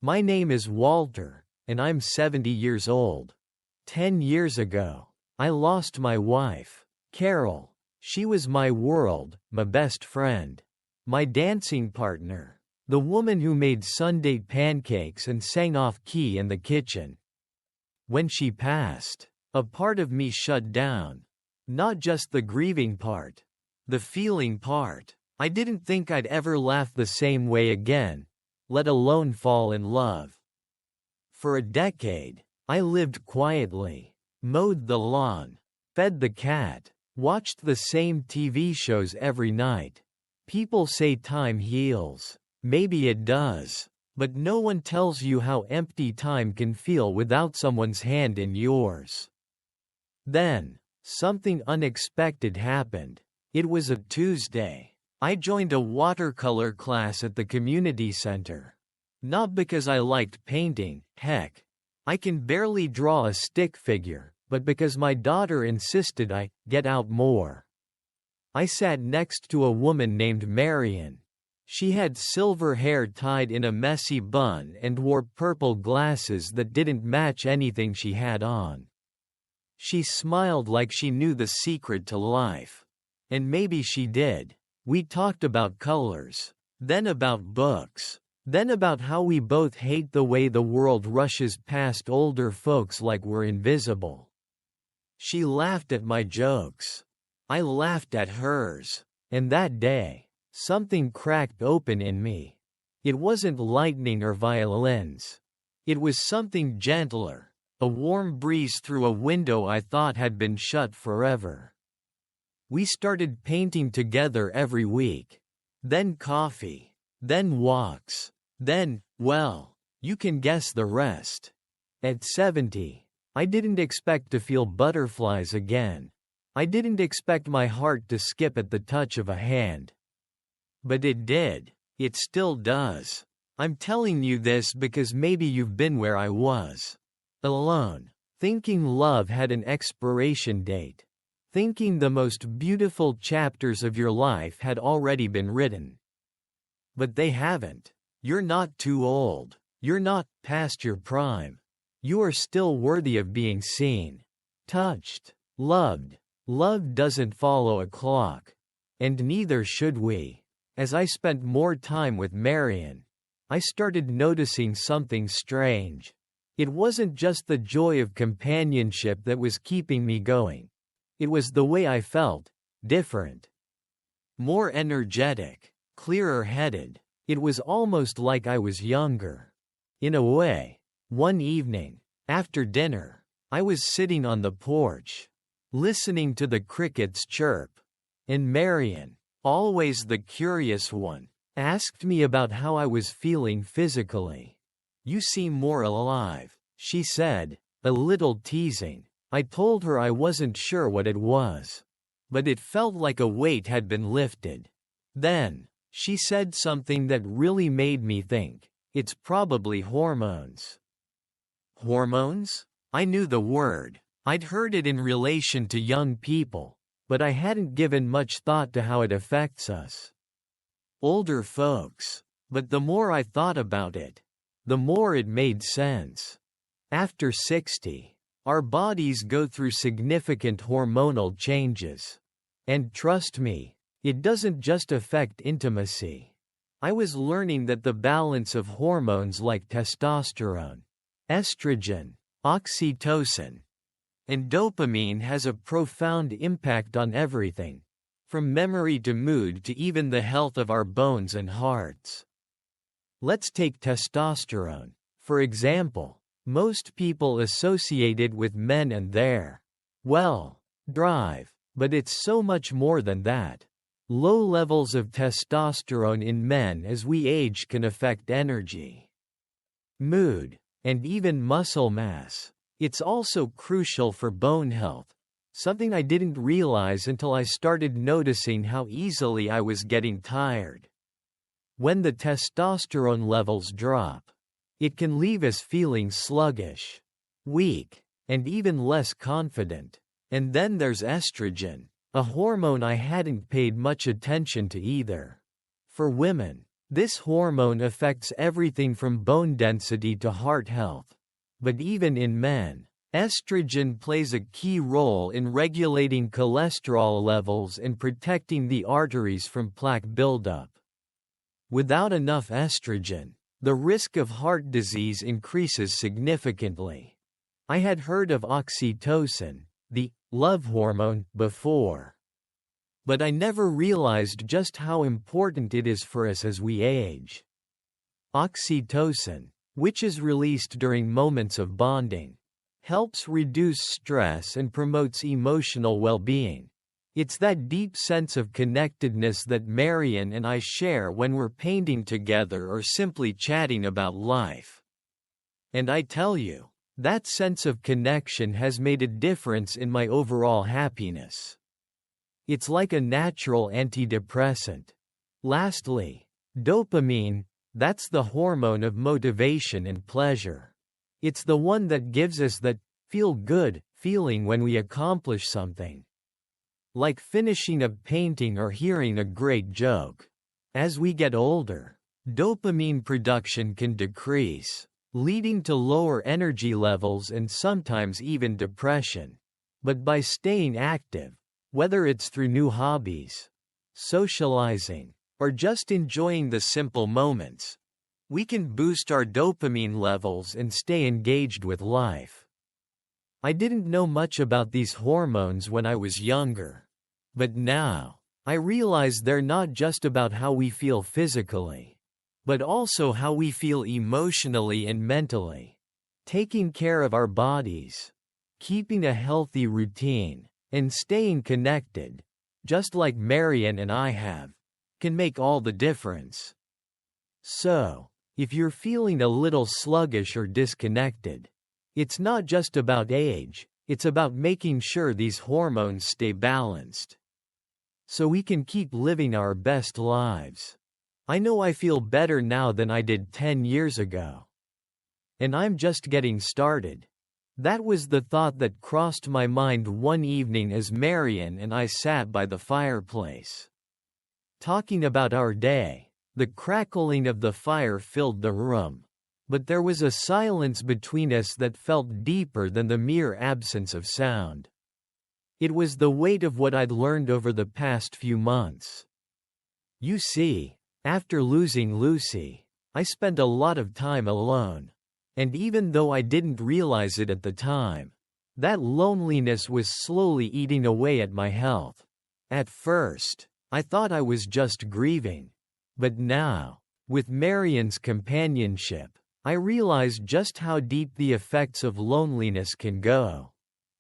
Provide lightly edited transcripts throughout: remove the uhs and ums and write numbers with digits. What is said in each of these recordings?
My name is Walter, and I'm 70 years old. 10 years ago, I lost my wife, Carol. She was my world, my best friend, my dancing partner, the woman who made Sunday pancakes and sang off-key in the kitchen. When she passed, a part of me shut down. Not just the grieving part, the feeling part. I didn't think I'd ever laugh the same way again, let alone fall in love. For a decade, I lived quietly, mowed the lawn, fed the cat, watched the same TV shows every night. People say time heals. Maybe it does. But no one tells you how empty time can feel without someone's hand in yours. Then, something unexpected happened. It was a Tuesday. I joined a watercolor class at the community center. Not because I liked painting, heck, I can barely draw a stick figure, but because my daughter insisted I get out more. I sat next to a woman named Marion. She had silver hair tied in a messy bun and wore purple glasses that didn't match anything she had on. She smiled like she knew the secret to life. And maybe she did. We talked about colors, then about books, then about how we both hate the way the world rushes past older folks like we're invisible. She laughed at my jokes. I laughed at hers. And that day, something cracked open in me. It wasn't lightning or violins. It was something gentler, a warm breeze through a window I thought had been shut forever. We started painting together every week. Then coffee. Then walks. Then, well, you can guess the rest. At 70, I didn't expect to feel butterflies again. I didn't expect my heart to skip at the touch of a hand. But it did. It still does. I'm telling you this because maybe you've been where I was. Alone. Thinking love had an expiration date. Thinking the most beautiful chapters of your life had already been written. But they haven't. You're not too old. You're not past your prime. You are still worthy of being seen, touched, loved. Love doesn't follow a clock. And neither should we. As I spent more time with Marion, I started noticing something strange. It wasn't just the joy of companionship that was keeping me going. It was the way I felt, different. More energetic, clearer-headed. It was almost like I was younger. In a way, one evening, after dinner, I was sitting on the porch, listening to the crickets chirp, and Marion, always the curious one, asked me about how I was feeling physically. "You seem more alive," she said, a little teasing. I told her I wasn't sure what it was. But it felt like a weight had been lifted. Then, she said something that really made me think. "It's probably hormones." Hormones? I knew the word. I'd heard it in relation to young people. But I hadn't given much thought to how it affects us. Older folks. But the more I thought about it, the more it made sense. After 60, our bodies go through significant hormonal changes. And trust me, it doesn't just affect intimacy. I was learning that the balance of hormones like testosterone, estrogen, oxytocin, and dopamine has a profound impact on everything, from memory to mood to even the health of our bones and hearts. Let's take testosterone, for example. Most people associate it with men and their, well, drive, but it's so much more than that. Low levels of testosterone in men as we age can affect energy, mood, and even muscle mass. It's also crucial for bone health, something I didn't realize until I started noticing how easily I was getting tired. When the testosterone levels drop, it can leave us feeling sluggish, weak, and even less confident. And then there's estrogen, a hormone I hadn't paid much attention to either. For women, This hormone affects everything from bone density to heart health. But even in men, estrogen plays a key role in regulating cholesterol levels and protecting the arteries from plaque buildup. Without enough estrogen, the risk of heart disease increases significantly. I had heard of oxytocin, the love hormone, before. But I never realized just how important it is for us as we age. Oxytocin, which is released during moments of bonding, helps reduce stress and promotes emotional well-being. It's that deep sense of connectedness that Marian and I share when we're painting together or simply chatting about life. And I tell you, that sense of connection has made a difference in my overall happiness. It's like a natural antidepressant. Lastly, dopamine, that's the hormone of motivation and pleasure. It's the one that gives us that feel-good feeling when we accomplish something. Like finishing a painting or hearing a great joke. As we get older, dopamine production can decrease, leading to lower energy levels and sometimes even depression. But by staying active, whether it's through new hobbies, socializing, or just enjoying the simple moments, we can boost our dopamine levels and stay engaged with life. I didn't know much about these hormones when I was younger. But now, I realize they're not just about how we feel physically, but also how we feel emotionally and mentally. Taking care of our bodies, keeping a healthy routine, and staying connected, just like Marian and I have, can make all the difference. So, if you're feeling a little sluggish or disconnected, it's not just about age, it's about making sure these hormones stay balanced, so we can keep living our best lives. I know I feel better now than I did 10 years ago. And I'm just getting started. That was the thought that crossed my mind one evening as Marian and I sat by the fireplace, talking about our day. The crackling of the fire filled the room, but there was a silence between us that felt deeper than the mere absence of sound. It was the weight of what I'd learned over the past few months. You see, after losing Lucy, I spent a lot of time alone. And even though I didn't realize it at the time, that loneliness was slowly eating away at my health. At first, I thought I was just grieving. But now, with Marian's companionship, I realized just how deep the effects of loneliness can go.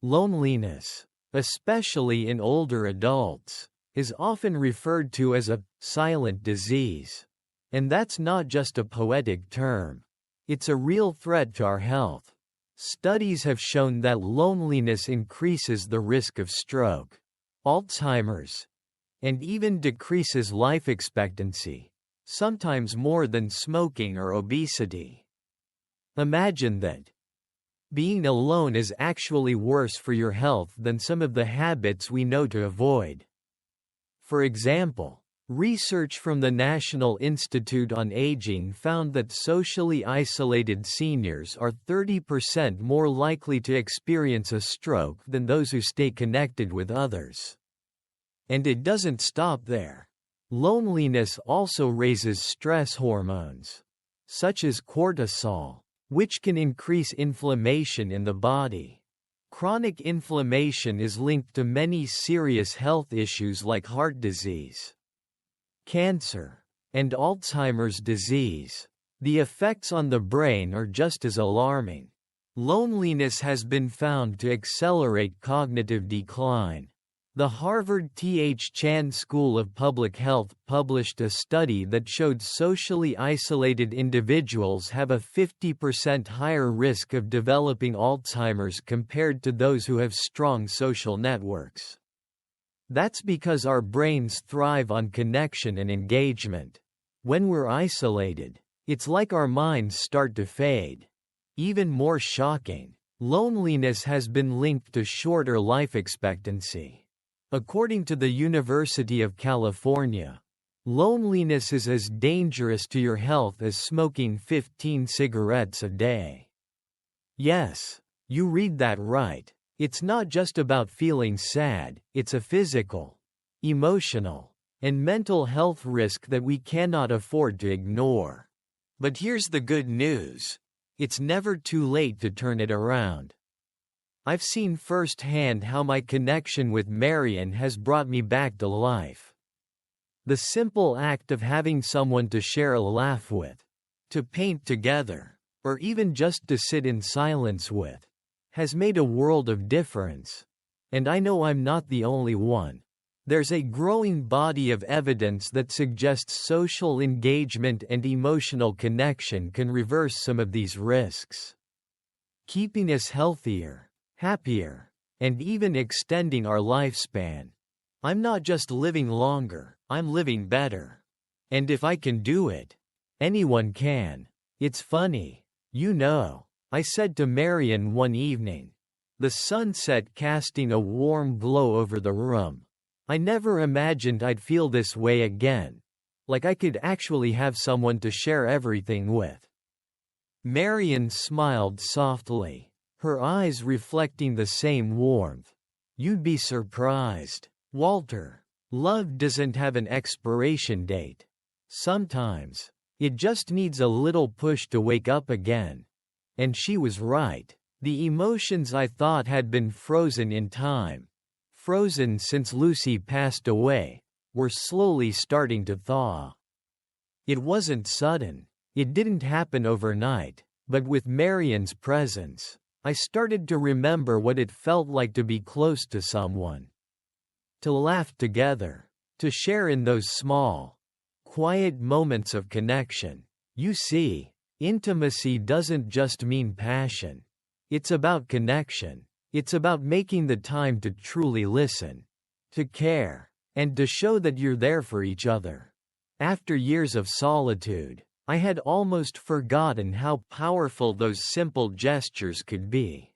Loneliness, especially in older adults, is often referred to as a silent disease. And that's not just a poetic term. It's a real threat to our health. Studies have shown that loneliness increases the risk of stroke, Alzheimer's, and even decreases life expectancy, sometimes more than smoking or obesity. Imagine that. Being alone is actually worse for your health than some of the habits we know to avoid. For example, research from the National Institute on Aging found that socially isolated seniors are 30% more likely to experience a stroke than those who stay connected with others. And it doesn't stop there. Loneliness also raises stress hormones, such as cortisol, which can increase inflammation in the body. Chronic inflammation is linked to many serious health issues like heart disease, cancer, and Alzheimer's disease. The effects on the brain are just as alarming. Loneliness has been found to accelerate cognitive decline. The Harvard T.H. Chan School of Public Health published a study that showed socially isolated individuals have a 50% higher risk of developing Alzheimer's compared to those who have strong social networks. That's because our brains thrive on connection and engagement. When we're isolated, it's like our minds start to fade. Even more shocking, loneliness has been linked to shorter life expectancy. According to the University of California, Loneliness is as dangerous to your health as smoking 15 cigarettes a day. Yes, you read that right. It's not just about feeling sad, it's a physical, emotional, and mental health risk that we cannot afford to ignore. But here's the good news. It's never too late to turn it around. I've seen firsthand how my connection with Marian has brought me back to life. The simple act of having someone to share a laugh with, to paint together, or even just to sit in silence with, has made a world of difference. And I know I'm not the only one. There's a growing body of evidence that suggests social engagement and emotional connection can reverse some of these risks, keeping us healthier, happier, and even extending our lifespan. I'm not just living longer, I'm living better. And if I can do it, anyone can. It's funny, I said to Marian one evening, the sunset casting a warm glow over the room. I never imagined I'd feel this way again. Like I could actually have someone to share everything with. Marian smiled softly, her eyes reflecting the same warmth. You'd be surprised, Walter. Love doesn't have an expiration date. Sometimes, it just needs a little push to wake up again. And she was right. The emotions I thought had been frozen in time, frozen since Lucy passed away, were slowly starting to thaw. It wasn't sudden. It didn't happen overnight, but with Marian's presence, I started to remember what it felt like to be close to someone. To laugh together, to share in those small, quiet moments of connection. You see, intimacy doesn't just mean passion. It's about connection. It's about making the time to truly listen, to care, and to show that you're there for each other. After years of solitude, I had almost forgotten how powerful those simple gestures could be.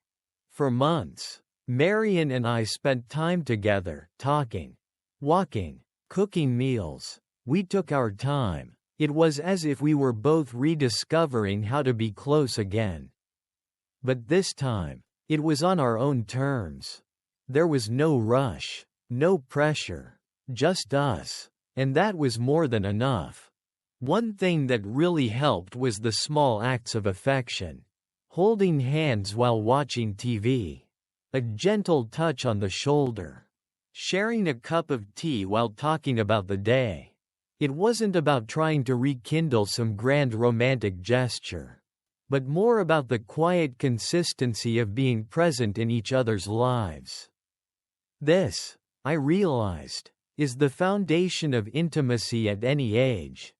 For months, Marian and I spent time together, talking, walking, cooking meals. We took our time. It was as if we were both rediscovering how to be close again. But this time, it was on our own terms. There was no rush, no pressure, just us, and that was more than enough. One thing that really helped was the small acts of affection. Holding hands while watching TV. A gentle touch on the shoulder. Sharing a cup of tea while talking about the day. It wasn't about trying to rekindle some grand romantic gesture, but more about the quiet consistency of being present in each other's lives. This, I realized, is the foundation of intimacy at any age.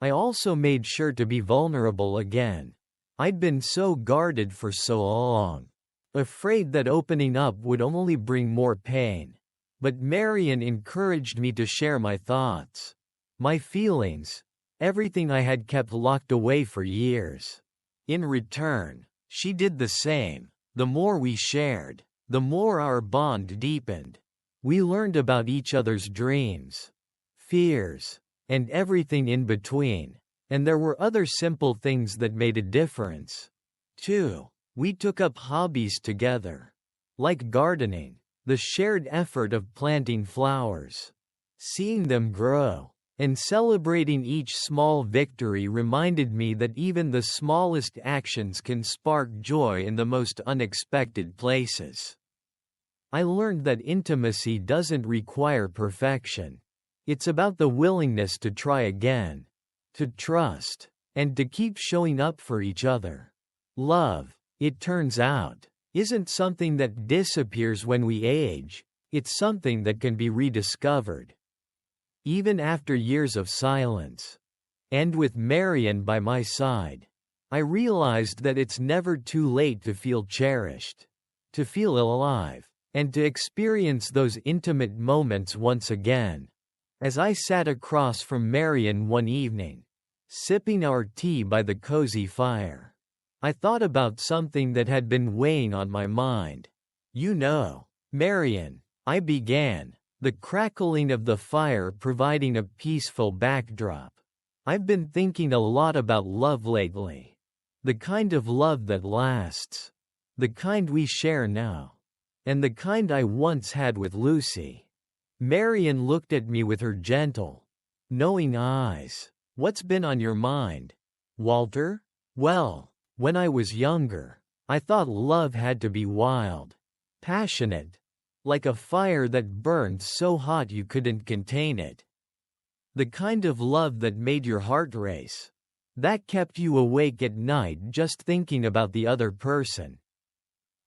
I also made sure to be vulnerable again. I'd been so guarded for so long, afraid that opening up would only bring more pain. But Marian encouraged me to share my thoughts, my feelings, everything I had kept locked away for years. In return, she did the same. The more we shared, the more our bond deepened. We learned about each other's dreams, fears, and everything in between. And there were other simple things that made a difference, too. We took up hobbies together, like gardening, the shared effort of planting flowers, seeing them grow, and celebrating each small victory reminded me that even the smallest actions can spark joy in the most unexpected places. I learned that intimacy doesn't require perfection. It's about the willingness to try again, to trust, and to keep showing up for each other. Love, it turns out, isn't something that disappears when we age. It's something that can be rediscovered, even after years of silence. And with Marian by my side, I realized that it's never too late to feel cherished, to feel alive, and to experience those intimate moments once again. As I sat across from Marian one evening, sipping our tea by the cozy fire, I thought about something that had been weighing on my mind. Marian, I began, the crackling of the fire providing a peaceful backdrop. I've been thinking a lot about love lately. The kind of love that lasts. The kind we share now. And the kind I once had with Lucy. Marian looked at me with her gentle, knowing eyes. What's been on your mind, Walter? Well, when I was younger, I thought love had to be wild, passionate, like a fire that burned so hot you couldn't contain it. The kind of love that made your heart race. That kept you awake at night just thinking about the other person.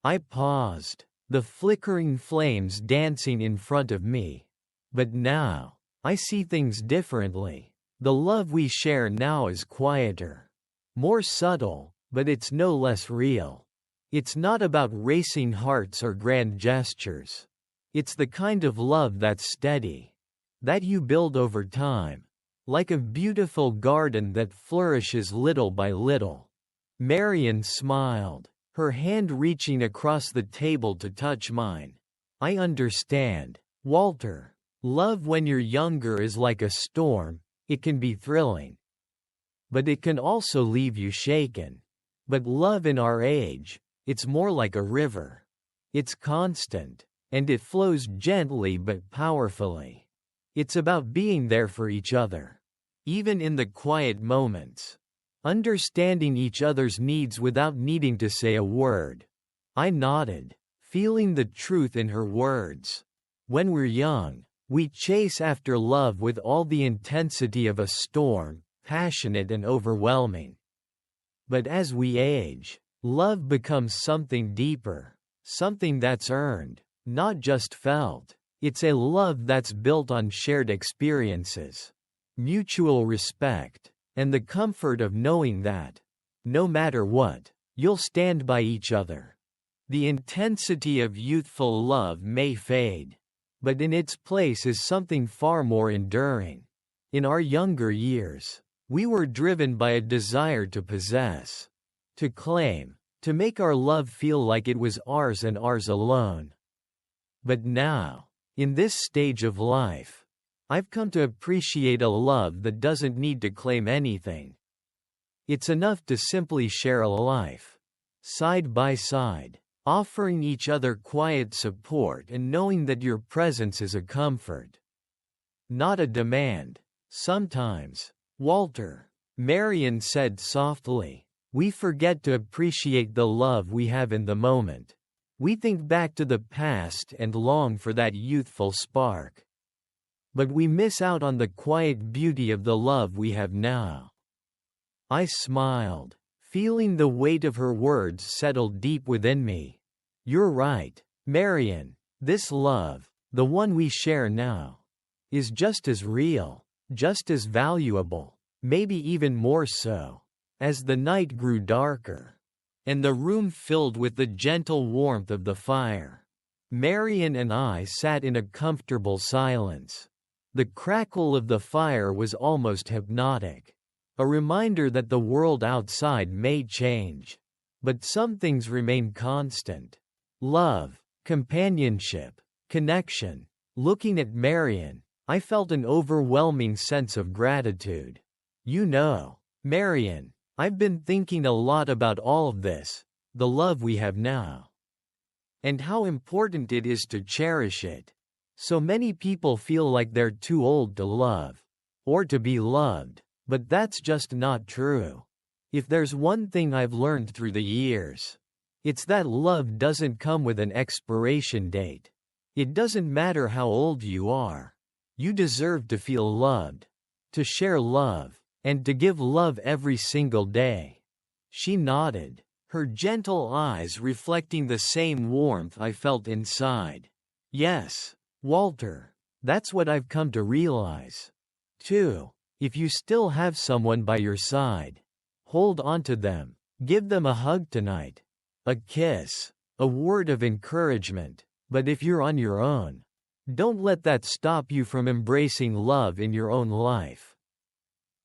I paused, the flickering flames dancing in front of me. But now, I see things differently. The love we share now is quieter, more subtle, but it's no less real. It's not about racing hearts or grand gestures. It's the kind of love that's steady, that you build over time, like a beautiful garden that flourishes little by little. Marian smiled, her hand reaching across the table to touch mine. I understand, Walter. Love when you're younger is like a storm. It can be thrilling, but it can also leave you shaken. But love in our age, it's more like a river. It's constant, and it flows gently but powerfully. It's about being there for each other, even in the quiet moments. Understanding each other's needs without needing to say a word. I nodded, feeling the truth in her words. When we're young, we chase after love with all the intensity of a storm, passionate and overwhelming. But as we age, love becomes something deeper, something that's earned, not just felt. It's a love that's built on shared experiences, mutual respect, and the comfort of knowing that, no matter what, you'll stand by each other. The intensity of youthful love may fade, but in its place is something far more enduring. In our younger years, we were driven by a desire to possess, to claim, to make our love feel like it was ours and ours alone. But now, in this stage of life, I've come to appreciate a love that doesn't need to claim anything. It's enough to simply share a life, side by side, offering each other quiet support and knowing that your presence is a comfort, not a demand. Sometimes, Walter, Marian said softly, we forget to appreciate the love we have in the moment. We think back to the past and long for that youthful spark. But we miss out on the quiet beauty of the love we have now. I smiled, feeling the weight of her words settle deep within me. You're right, Marian. This love, the one we share now, is just as real, just as valuable, maybe even more so. As the night grew darker, and the room filled with the gentle warmth of the fire, Marian and I sat in a comfortable silence. The crackle of the fire was almost hypnotic, a reminder that the world outside may change, but some things remain constant. Love, companionship, connection. Looking at Marian, I felt an overwhelming sense of gratitude. You know, Marian, I've been thinking a lot about all of this, the love we have now, and how important it is to cherish it. So many people feel like they're too old to love, or to be loved, but that's just not true. If there's one thing I've learned through the years, it's that love doesn't come with an expiration date. It doesn't matter how old you are. You deserve to feel loved, to share love, and to give love every single day. She nodded, her gentle eyes reflecting the same warmth I felt inside. Yes, Walter, that's what I've come to realize. Too, if you still have someone by your side, hold on to them, give them a hug tonight, a kiss, a word of encouragement. But if you're on your own, don't let that stop you from embracing love in your own life.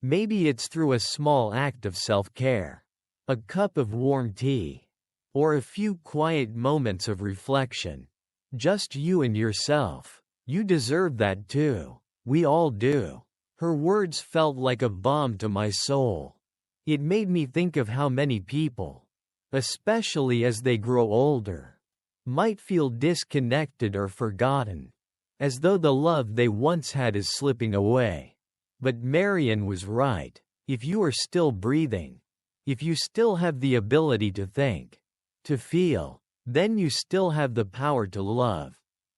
Maybe it's through a small act of self-care, a cup of warm tea, or a few quiet moments of reflection. Just you and yourself. You deserve that too. We all do. Her words felt like a balm to my soul. It made me think of how many people, especially as they grow older, might feel disconnected or forgotten, as though the love they once had is slipping away. But Marian was right. If you are still breathing, if you still have the ability to think, to feel, then you still have the power to love.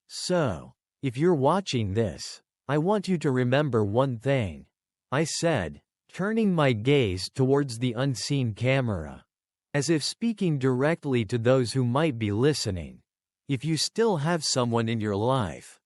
So, if you're watching this, I want you to remember one thing. I said, turning my gaze towards the unseen camera, as if speaking directly to those who might be listening. If you still have someone in your life,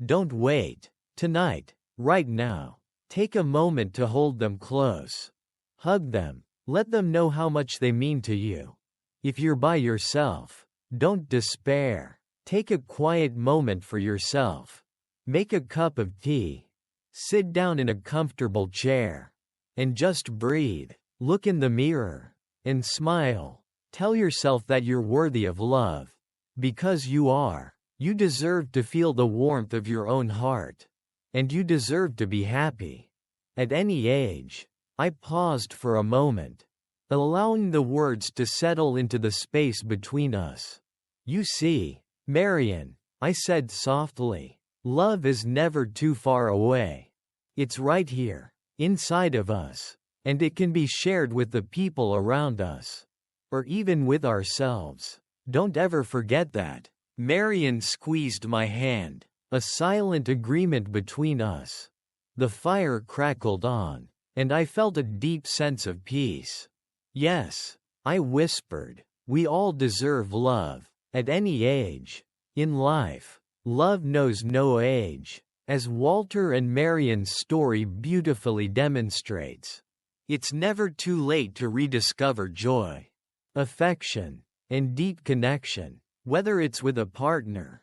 don't wait. Tonight, right now, take a moment to hold them close. Hug them. Let them know how much they mean to you. If you're by yourself, don't despair. Take a quiet moment for yourself. Make a cup of tea. Sit down in a comfortable chair. And just breathe. Look in the mirror. And smile. Tell yourself that you're worthy of love. Because you are. You deserve to feel the warmth of your own heart. And you deserve to be happy. At any age. I paused for a moment, allowing the words to settle into the space between us. You see, Marian, I said softly, love is never too far away. It's right here, inside of us, and it can be shared with the people around us, or even with ourselves. Don't ever forget that. Marian squeezed my hand, a silent agreement between us. The fire crackled on, and I felt a deep sense of peace. Yes, I whispered, we all deserve love, at any age. In life, love knows no age, as Walter and Marian's story beautifully demonstrates. It's never too late to rediscover joy, affection, and deep connection, whether it's with a partner,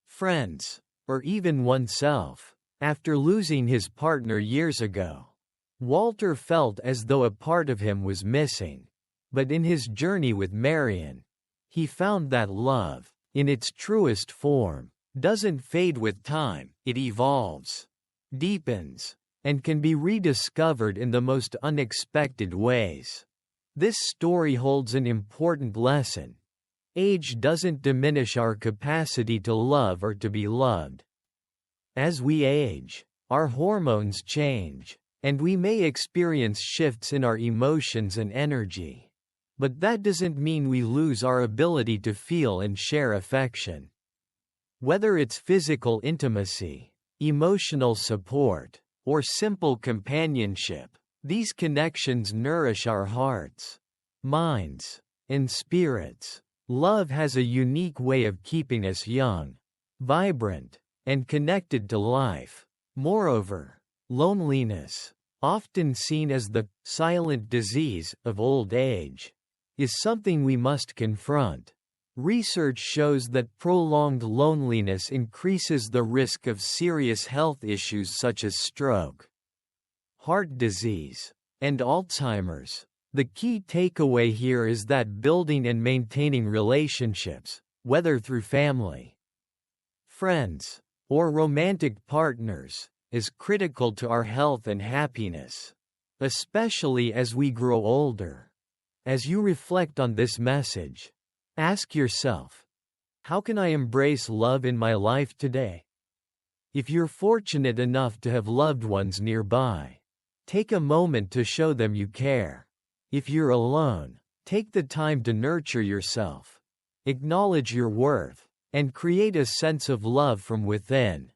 friends, or even oneself. After losing his partner years ago, Walter felt as though a part of him was missing. But in his journey with Marian, he found that love, in its truest form, doesn't fade with time. It evolves, deepens, and can be rediscovered in the most unexpected ways. This story holds an important lesson. Age doesn't diminish our capacity to love or to be loved. As we age, our hormones change, and we may experience shifts in our emotions and energy. But that doesn't mean we lose our ability to feel and share affection. Whether it's physical intimacy, emotional support, or simple companionship, these connections nourish our hearts, minds, and spirits. Love has a unique way of keeping us young, vibrant, and connected to life. Moreover, loneliness, often seen as the silent disease of old age, is something we must confront. Research shows that prolonged loneliness increases the risk of serious health issues such as stroke, heart disease, and Alzheimer's. The key takeaway here is that building and maintaining relationships, whether through family, friends, or romantic partners, is critical to our health and happiness, especially as we grow older. As you reflect on this message, ask yourself, how can I embrace love in my life today? If you're fortunate enough to have loved ones nearby, take a moment to show them you care. If you're alone, take the time to nurture yourself, acknowledge your worth, and create a sense of love from within.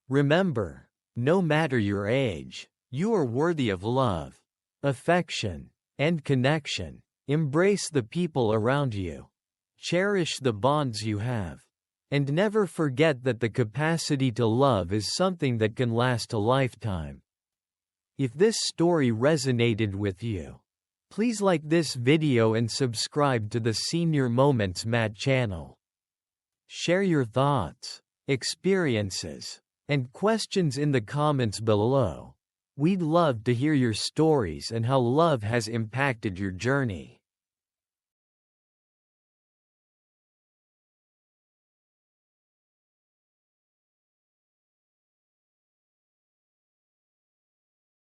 Remember, no matter your age, you are worthy of love, affection, and connection. Embrace the people around you. Cherish the bonds you have. And never forget that the capacity to love is something that can last a lifetime. If this story resonated with you, please like this video and subscribe to the Senior Moments Matt channel. Share your thoughts, experiences, and questions in the comments below. We'd love to hear your stories and how love has impacted your journey.